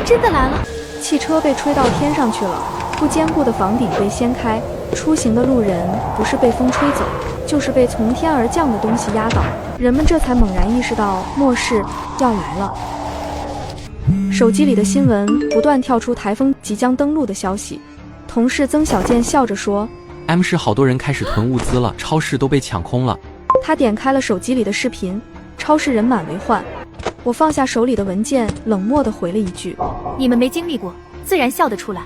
真的来了！汽车被吹到天上去了，不坚固的房顶被掀开，出行的路人不是被风吹走，就是被从天而降的东西压倒。人们这才猛然意识到末世要来了。手机里的新闻不断跳出台风即将登陆的消息，同事曾小健笑着说 ：“M 市好多人开始囤物资了，超市都被抢空了。”他点开了手机里的视频，超市人满为患。我放下手里的文件，冷漠地回了一句：“你们没经历过，自然笑得出来。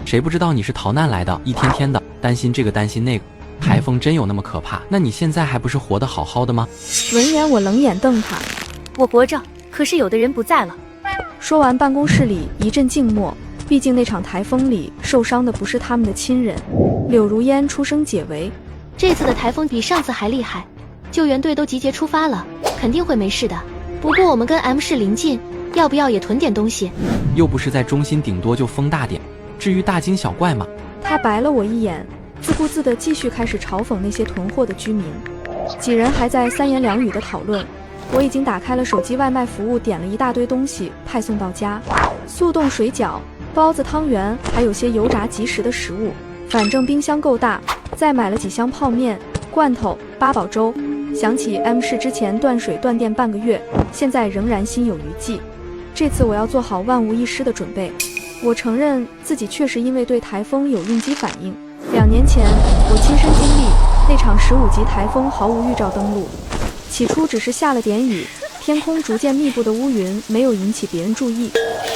谁不知道你是逃难来的，一天天的担心这个担心那个。台风真有那么可怕？那你现在还不是活得好好的吗？”闻言，我冷眼瞪他：“我活着，可是有的人不在了。”说完，办公室里一阵静默。毕竟那场台风里受伤的不是他们的亲人。柳如烟出声解围：“这次的台风比上次还厉害，救援队都集结出发了，肯定会没事的。不过我们跟 M 市临近，要不要也囤点东西？又不是在中心，顶多就风大点，至于大惊小怪吗？”他白了我一眼，自顾自地继续开始嘲讽那些囤货的居民。几人还在三言两语的讨论，我已经打开了手机外卖服务，点了一大堆东西派送到家，速冻水饺、包子、汤圆，还有些油炸即食的食物，反正冰箱够大。再买了几箱泡面、罐头、八宝粥。想起 M 市之前断水断电半个月，现在仍然心有余悸。这次我要做好万无一失的准备。我承认自己确实因为对台风有应激反应。2年前，我亲身经历那场15级台风毫无预兆登陆。起初只是下了点雨，天空逐渐密布的乌云没有引起别人注意。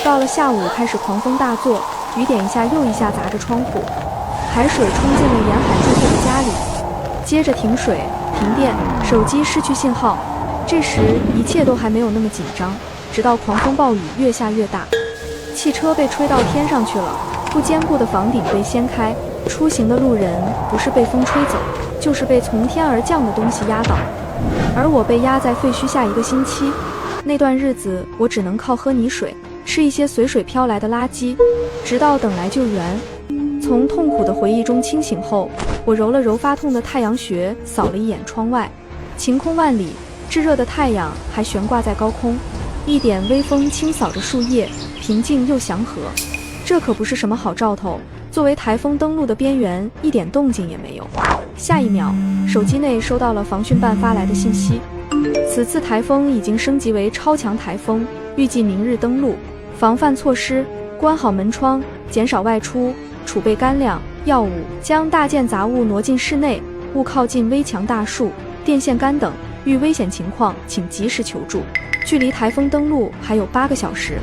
到了下午，开始狂风大作，雨点一下又一下砸着窗户，海水冲进了沿海住户的家里。接着停水、停电，手机失去信号。这时一切都还没有那么紧张，直到狂风暴雨越下越大，汽车被吹到天上去了，不坚固的房顶被掀开，出行的路人不是被风吹走，就是被从天而降的东西压倒。而我被压在废墟下1个星期，那段日子我只能靠喝泥水，吃一些随水飘来的垃圾，直到等来救援。从痛苦的回忆中清醒后，我揉了揉发痛的太阳穴，扫了一眼窗外，晴空万里，炙热的太阳还悬挂在高空，一点微风轻扫着树叶，平静又祥和。这可不是什么好兆头，作为台风登陆的边缘，一点动静也没有。下一秒，手机内收到了防汛办发来的信息，此次台风已经升级为超强台风，预计明日登陆。防范措施：关好门窗，减少外出，储备干粮、药物，将大件杂物挪进室内，勿靠近危墙、大树、电线杆等。遇危险情况，请及时求助。距离台风登陆还有8个小时。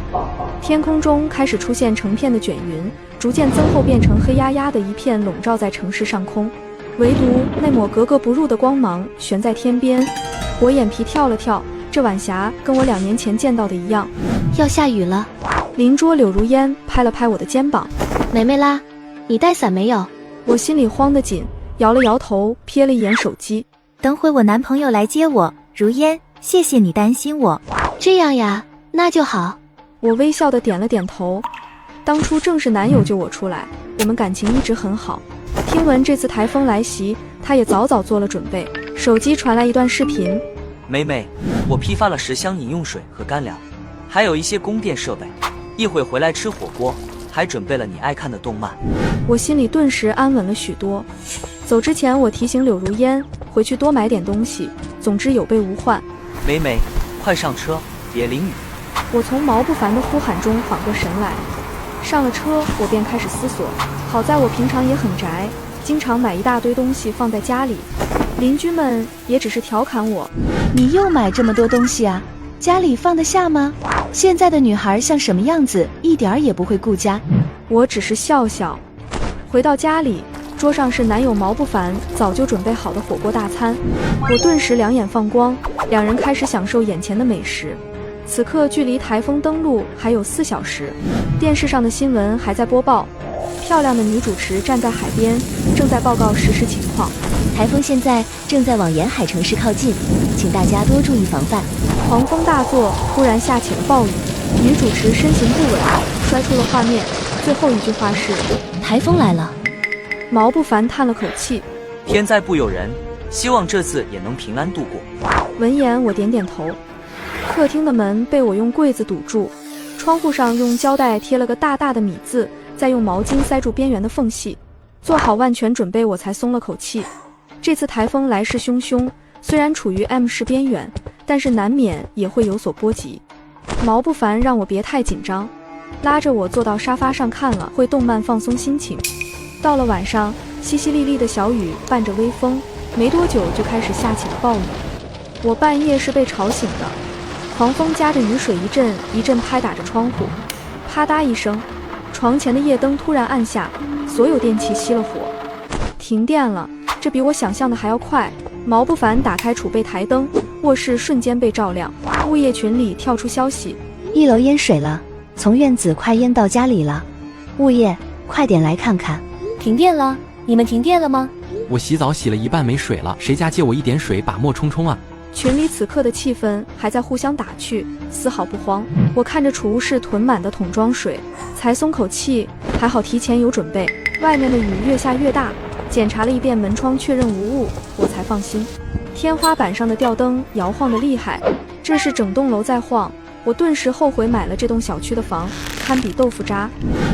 天空中开始出现成片的卷云，逐渐增厚，变成黑压压的一片，笼罩在城市上空。唯独那抹格格不入的光芒悬在天边，我眼皮跳了跳，这晚霞跟我2年前见到的一样。要下雨了。邻桌柳如烟拍了拍我的肩膀：“梅梅啦，你带伞没有？”我心里慌得紧，摇了摇头，瞥了一眼手机：“等会我男朋友来接我。如烟，谢谢你担心我。”这样呀，那就好。我微笑地点了点头。当初正是男友救我出来，我们感情一直很好。听闻这次台风来袭，他也早早做了准备。手机传来一段视频：“梅梅，我批发了10箱饮用水和干粮，还有一些供电设备，一会回来吃火锅，还准备了你爱看的动漫。”我心里顿时安稳了许多。走之前，我提醒柳如烟回去多买点东西，总之有备无患。梅梅，快上车，别淋雨。我从毛不凡的呼喊中缓过神来。上了车，我便开始思索，好在我平常也很宅，经常买一大堆东西放在家里。邻居们也只是调侃我：“你又买这么多东西啊？家里放得下吗？现在的女孩像什么样子，一点儿也不会顾家。”我只是笑笑。回到家里，桌上是男友毛不凡早就准备好的火锅大餐，我顿时两眼放光，两人开始享受眼前的美食。此刻距离台风登陆还有4小时，电视上的新闻还在播报，漂亮的女主持站在海边，正在报告实时情况。台风现在正在往沿海城市靠近，请大家多注意防范。狂风大作，突然下起了暴雨，女主持身形不稳，摔出了画面。最后一句话是：“台风来了。”毛不凡叹了口气：“天灾不由人，希望这次也能平安度过。”闻言，我点点头。客厅的门被我用柜子堵住，窗户上用胶带贴了个大大的米字，再用毛巾塞住边缘的缝隙。做好万全准备，我才松了口气。这次台风来势汹汹，虽然处于 M 市边缘，但是难免也会有所波及。毛不凡让我别太紧张，拉着我坐到沙发上看了会动漫放松心情。到了晚上，淅淅沥沥的小雨伴着微风，没多久就开始下起了暴雨。我半夜是被吵醒的，狂风夹着雨水一阵一阵拍打着窗户，啪嗒一声，床前的夜灯突然暗下，所有电器熄了火，停电了。这比我想象的还要快。毛不凡打开储备台灯，卧室瞬间被照亮。物业群里跳出消息1楼淹水了，从院子快淹到家里了，物业快点来看看。停电了？你们停电了吗？我洗澡洗了一半没水了，谁家借我一点水把墨冲冲啊？群里此刻的气氛还在互相打趣，丝毫不慌。我看着储物室囤满的桶装水，才松口气，还好提前有准备。外面的雨越下越大，检查了一遍门窗，确认无误，我才放心。天花板上的吊灯摇晃得厉害，这是整栋楼在晃。我顿时后悔买了这栋小区的房，堪比豆腐渣。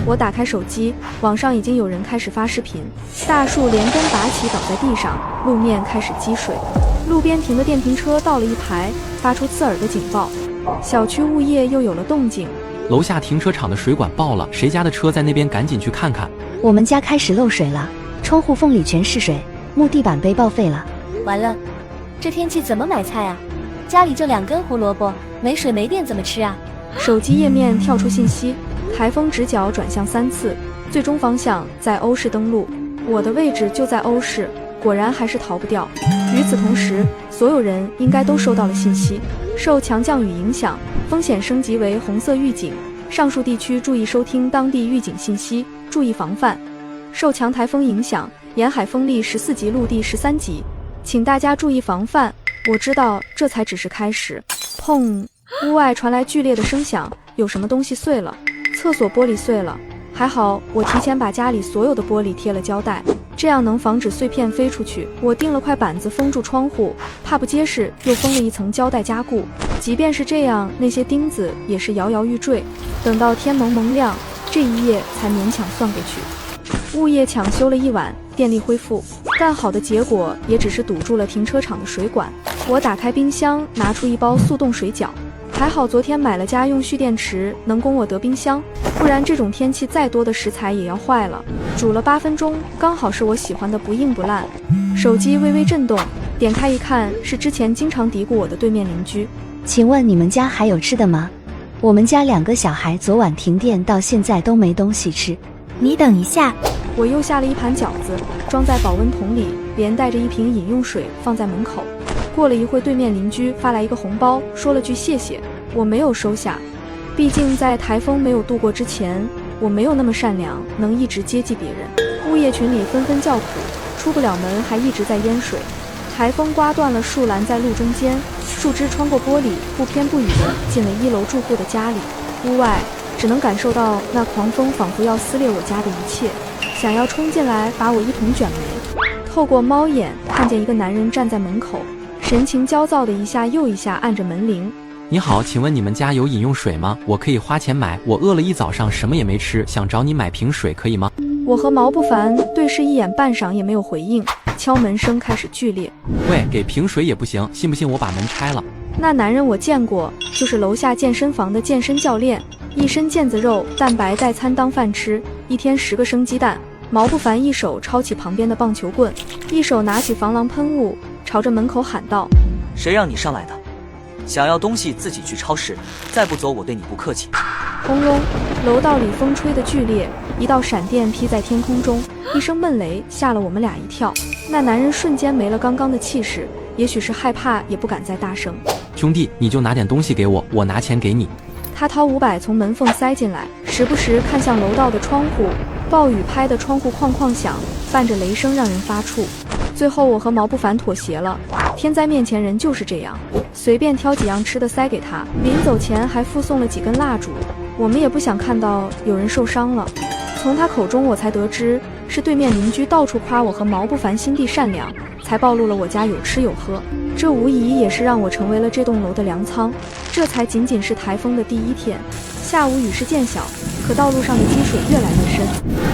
我打开手机，网上已经有人开始发视频，大树连根拔起倒在地上，路面开始积水。路边停的电瓶车到了一排，发出刺耳的警报。小区物业又有了动静，楼下停车场的水管爆了，谁家的车在那边？赶紧去看看。我们家开始漏水了，窗户缝里全是水，木地板被报废了。完了，这天气怎么买菜啊？家里就2根胡萝卜，没水没电怎么吃啊？手机页面跳出信息，台风直角转向3次，最终方向在欧市登陆。我的位置就在欧市，果然还是逃不掉。与此同时，所有人应该都收到了信息，受强降雨影响，风险升级为红色预警，上述地区注意收听当地预警信息，注意防范。受强台风影响，沿海风力14级，陆地13级，请大家注意防范。我知道这才只是开始。砰！屋外传来剧烈的声响，有什么东西碎了，厕所玻璃碎了。还好我提前把家里所有的玻璃贴了胶带，这样能防止碎片飞出去。我钉了块板子封住窗户，怕不结实，又封了一层胶带加固。即便是这样，那些钉子也是摇摇欲坠。等到天蒙蒙亮，这一夜才勉强算过去。物业抢修了一晚，电力恢复，但好的结果也只是堵住了停车场的水管。我打开冰箱，拿出一包速冻水饺，还好昨天买了家用蓄电池，能供我得冰箱，不然这种天气再多的食材也要坏了。煮了8分钟，刚好是我喜欢的不硬不烂。手机微微震动，点开一看，是之前经常嘀咕我的对面邻居。请问你们家还有吃的吗？我们家2个小孩昨晚停电到现在都没东西吃。你等一下，我又下了一盘饺子，装在保温桶里，连带着一瓶饮用水放在门口。过了一会，对面邻居发来一个红包，说了句谢谢，我没有收下，毕竟在台风没有度过之前，我没有那么善良，能一直接济别人。物业群里纷纷叫苦，出不了门还一直在淹水。台风刮断了树拦在路中间，树枝穿过玻璃，不偏不倚地进了1楼住户的家里。屋外只能感受到那狂风仿佛要撕裂我家的一切，想要冲进来把我一同卷没。透过猫眼看见一个男人站在门口，神情焦躁的一下又一下按着门铃。你好，请问你们家有饮用水吗？我可以花钱买，我饿了一早上什么也没吃，想找你买瓶水可以吗？我和毛不凡对视一眼，半晌也没有回应。敲门声开始剧烈。喂，给瓶水也不行，信不信我把门拆了？那男人我见过，就是楼下健身房的健身教练，一身腱子肉，蛋白代餐当饭吃，一天10个生鸡蛋。毛不凡一手抄起旁边的棒球棍，一手拿起防狼喷雾，朝着门口喊道：谁让你上来的？想要东西自己去超市，再不走我对你不客气。轰隆，楼道里风吹得剧烈，一道闪电劈在天空中，一声闷雷吓了我们俩一跳。那男人瞬间没了刚刚的气势，也许是害怕，也不敢再大声。兄弟，你就拿点东西给我，我拿钱给你。他掏500从门缝塞进来，时不时看向楼道的窗户，暴雨拍的窗户哐哐响，伴着雷声让人发怵。最后我和毛不凡妥协了，天灾面前人就是这样，随便挑几样吃的塞给他，临走前还附送了几根蜡烛。我们也不想看到有人受伤了。从他口中我才得知，是对面邻居到处夸我和毛不凡心地善良，才暴露了我家有吃有喝。这无疑也是让我成为了这栋楼的粮仓。这才仅仅是台风的第1天，下午雨势渐小，可道路上的积水越来越深。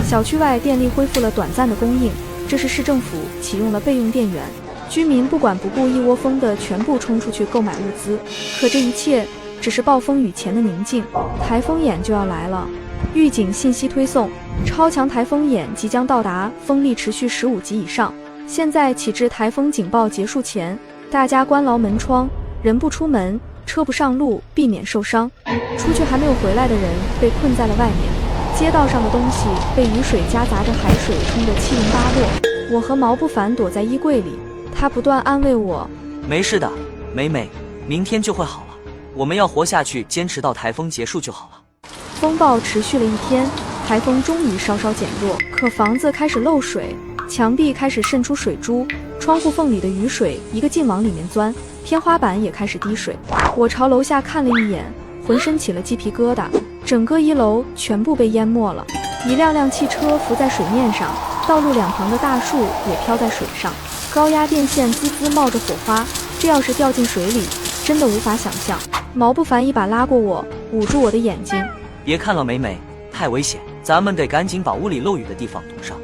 小区外电力恢复了短暂的供应，这是市政府启用了备用电源。居民不管不顾，一窝蜂的全部冲出去购买物资。可这一切只是暴风雨前的宁静，台风眼就要来了。预警信息推送：超强台风眼即将到达，风力持续15级以上。现在起至台风警报结束前，大家关牢门窗，人不出门，车不上路，避免受伤。出去还没有回来的人被困在了外面，街道上的东西被雨水夹杂着海水冲得七零八落。我和毛不凡躲在衣柜里，他不断安慰我：没事的，美美，明天就会好了。我们要活下去，坚持到台风结束就好了。风暴持续了一天，台风终于稍稍减弱，可房子开始漏水，墙壁开始渗出水珠，窗户缝里的雨水一个劲往里面钻，天花板也开始滴水。我朝楼下看了一眼，浑身起了鸡皮疙瘩。整个1楼全部被淹没了，一辆辆汽车浮在水面上，道路两旁的大树也飘在水上，高压电线滋滋冒着火花，这要是掉进水里，真的无法想象。毛不凡一把拉过我，捂住我的眼睛：别看了，美美，太危险，咱们得赶紧把屋里漏雨的地方堵上。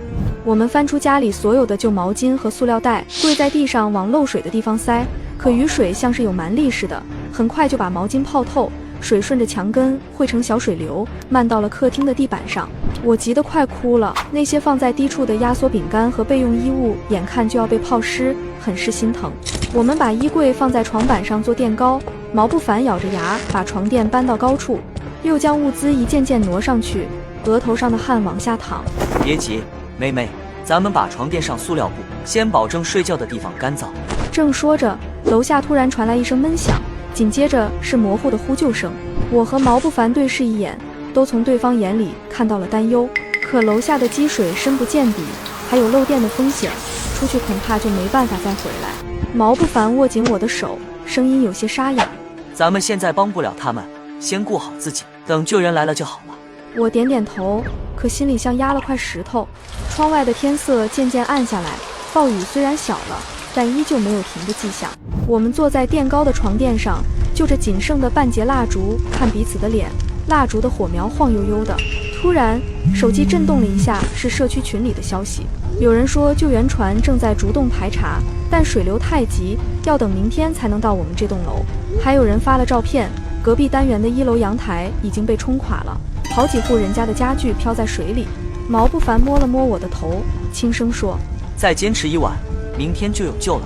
我们翻出家里所有的旧毛巾和塑料袋，跪在地上往漏水的地方塞。可雨水像是有蛮力似的，很快就把毛巾泡透，水顺着墙根汇成小水流，漫到了客厅的地板上。我急得快哭了，那些放在低处的压缩饼干和备用衣物眼看就要被泡湿，很是心疼。我们把衣柜放在床板上做垫高，毛不凡咬着牙把床垫搬到高处，又将物资一件件挪上去，额头上的汗往下淌。别急，妹妹，咱们把床垫上塑料布，先保证睡觉的地方干燥。正说着，楼下突然传来一声闷响，紧接着是模糊的呼救声。我和毛不凡对视一眼，都从对方眼里看到了担忧。可楼下的积水深不见底，还有漏电的风险，出去恐怕就没办法再回来。毛不凡握紧我的手，声音有些沙哑：咱们现在帮不了他们，先顾好自己，等救援来了就好了。我点点头，可心里像压了块石头。窗外的天色渐渐暗下来，暴雨虽然小了，但依旧没有停的迹象。我们坐在垫高的床垫上，就着仅剩的半截蜡烛看彼此的脸，蜡烛的火苗晃悠悠的。突然，手机震动了一下，是社区群里的消息。有人说救援船正在逐栋排查，但水流太急，要等明天才能到我们这栋楼。还有人发了照片，隔壁单元的1楼阳台已经被冲垮了，好几户人家的家具飘在水里。毛不凡摸了摸我的头，轻声说：再坚持一晚，明天就有救了。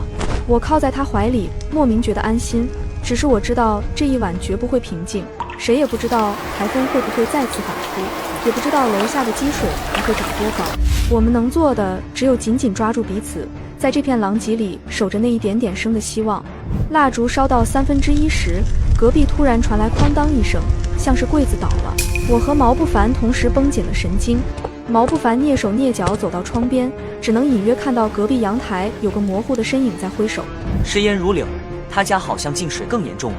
我靠在他怀里，莫名觉得安心。只是我知道这一晚绝不会平静，谁也不知道台风会不会再次反扑，也不知道楼下的积水还会涨多高。我们能做的只有紧紧抓住彼此，在这片狼藉里守着那一点点生的希望。蜡烛烧到1/3时，隔壁突然传来哐当一声，像是柜子倒了。我和毛不凡同时绷紧了神经。毛不凡蹑手蹑脚走到窗边，只能隐约看到隔壁阳台有个模糊的身影在挥手。是烟如柳，他家好像进水更严重了。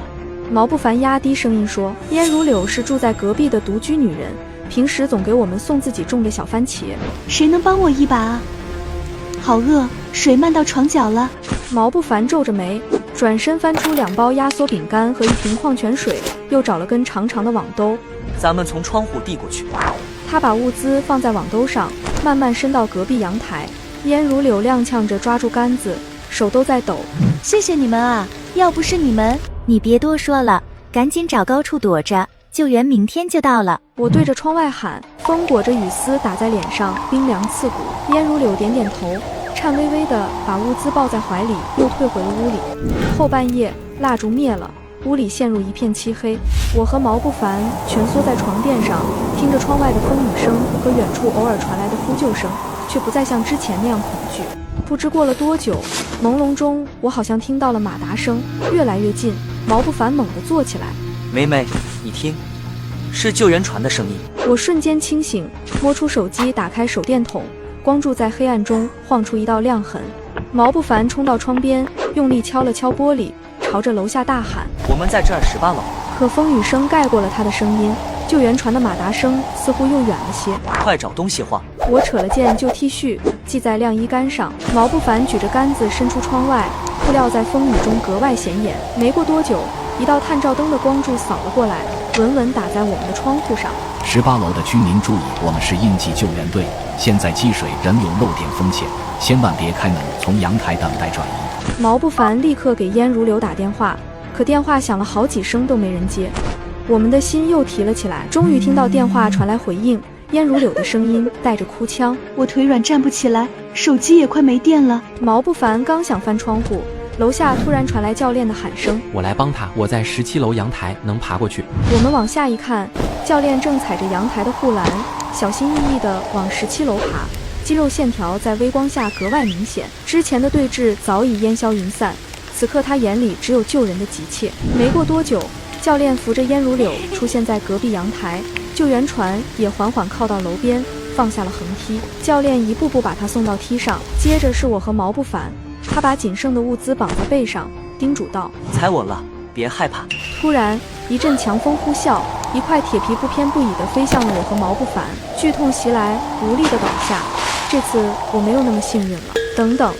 毛不凡压低声音说：烟如柳是住在隔壁的独居女人，平时总给我们送自己种的小番茄。谁能帮我一把啊？好饿，水漫到床脚了。毛不凡皱着眉，转身翻出2包压缩饼干和1瓶矿泉水，又找了根长长的网兜。咱们从窗户递过去。他把物资放在网兜上，慢慢伸到隔壁阳台。烟如柳踉跄着抓住杆子，手都在抖。谢谢你们啊，要不是你们……你别多说了，赶紧找高处躲着，救援明天就到了。我对着窗外喊，风裹着雨丝打在脸上，冰凉刺骨。烟如柳点点头，颤巍巍地把物资抱在怀里，又退回了屋里。后半夜，蜡烛灭了，屋里陷入一片漆黑。我和毛不凡蜷缩在床垫上，听着窗外的风雨声和远处偶尔传来的呼救声，却不再像之前那样恐惧。不知过了多久，朦胧中我好像听到了马达声，越来越近。毛不凡猛地坐起来：梅梅，你听，是救援船的声音。我瞬间清醒，摸出手机，打开手电筒，光柱在黑暗中晃出一道亮痕。毛不凡冲到窗边，用力敲了敲玻璃，朝着楼下大喊：我们在这儿18楼。可风雨声盖过了他的声音，救援船的马达声似乎又远了些。快找东西换！我扯了件旧 T 恤系在晾衣杆上，毛不凡举着杆子伸出窗外，布料在风雨中格外显眼。没过多久，一道探照灯的光柱扫了过来，稳稳打在我们的窗户上。18楼的居民注意，我们是应急救援队，现在积水仍有漏电风险，千万别开门，从阳台等待转移。毛不凡立刻给燕如柳打电话，可电话响了好几声都没人接，我们的心又提了起来。终于听到电话传来回应，燕如柳的声音带着哭腔：“我腿软站不起来，手机也快没电了。”毛不凡刚想翻窗户，楼下突然传来教练的喊声：“我来帮他，我在17楼阳台，能爬过去。”我们往下一看，教练正踩着阳台的护栏，小心翼翼地往17楼爬，肌肉线条在微光下格外明显。之前的对峙早已烟消云散，此刻他眼里只有救人的急切。没过多久，教练扶着燕如柳出现在隔壁阳台，救援船也缓缓靠到楼边，放下了横梯。教练一步步把他送到梯上，接着是我和毛不凡，他把仅剩的物资绑在背上，叮嘱道：“踩稳了，别害怕。”突然，一阵强风呼啸，一块铁皮不偏不倚地飞向了我和毛不凡，剧痛袭来，无力地倒下。这次我没有那么幸运了。等等，